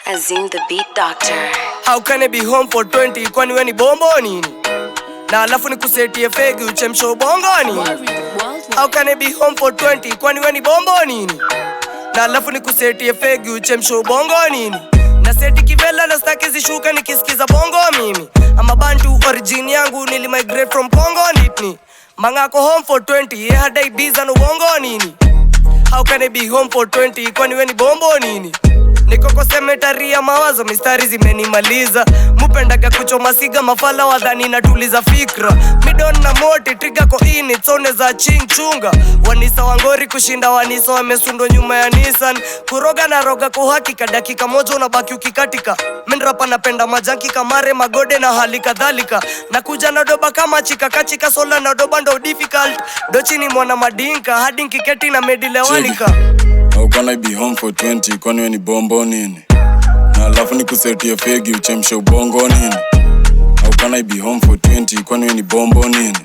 Azim the beat doctor. How can I be home for 20 kwani we ni bombo nini? Na alafu nikusetie fegi uchemshe ubongo nini? How can I be home for 20 kwani we ni bombo nini? Na alafu nikusetie fegi uchemshe ubongo nini? Na seti kivela na staki zishuka nikisikiza bongo mimi. Ama bantu origin yangu nilimigrate from Congo nitni. Mangako home for 20 hada ibiza no bongo nini? How can I be home for 20 kwani we ni bombo nini? Niko kwa cemetery ya mawazo mistari zimenimaliza. Mupendaga kuchoma siga mafala wadhani natuliza fikra. Midon na moti triga ko ini tsone za chingchunga. Wanisa wangori kushinda wanisa wamesundo nyuma ya Nissan. Kuroga na roga kuhakika dakika moja unabaki ukikatika. Minrapa napenda majanki kamare magode na hali kadhalika. Nakuja na doba kama chika kachika sola na doba ndo difficult. Dochini mwana madinka hadi nkiketi na medilewanika. How can I be home for 20 kwani we ni bombo nini? Na alafu nikusetie fegi uchemshe ubongo nini? How can I be home for 20 kwani we ni bombo nini?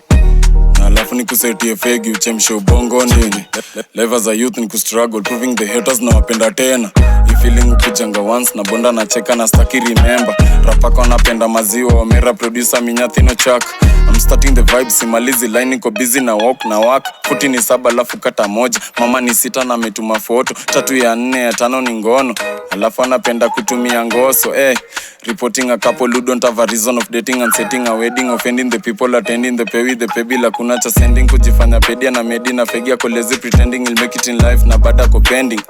Na alafu nikusetie fegi uchemshe ubongo nini? Life as a youth ni kustruggle proving the haters na wapenda tena. You feeling ukijanga once na bonda na cheka na staki remember. Rapako napenda maziwa wamera producer minyathino chak. I'm starting the vibes simalizi line niko busy na walk na work. Futi ni 7 alafu kata moja. Mama ni 6 na metuma photo. 3 ya 4 ya 5 ni ngono. Alafu anapenda kutumia ngoso reporting a couple who don't have a reason of dating and setting a wedding. Offending the people attending the pay with the pay bila kuna cha sending. Kujifanya pedia na medi na fegia kolezi pretending he'll make it in life na bada ko pending.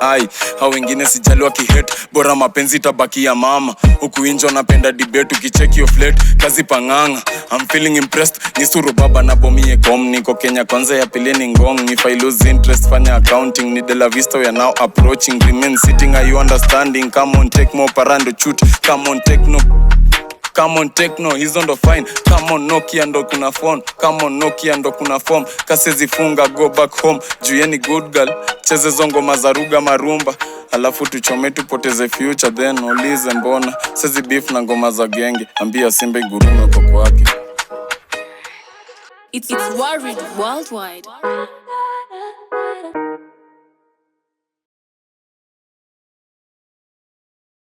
Hao wengine sijali wakihate bora mapenzi tabaki ya mama. Huku injo napenda debate ukicheck your flat kazi panganga. I'm feeling impressed ni suru baba na bomie kom. Niko Kenya kwanza ya pili ni ngong. If I lose interest fanya accounting. Ni de la vista we are now approaching. Remain sitting are you understanding? Come on take more parando shoot. Come on take no. Come on techno, hizo ndo fine. Come on Nokia ndo kuna phone. Come on Nokia ndo kuna form. Kasezi funga go back home. Juyeni good girl. Cheze zongo mazaruga marumba. Alafu tuchome tupoteze future then ulize mbona. Sezi beef na ngoma za genge. Ambia simbe gurume kwa kwake. It's worried worldwide.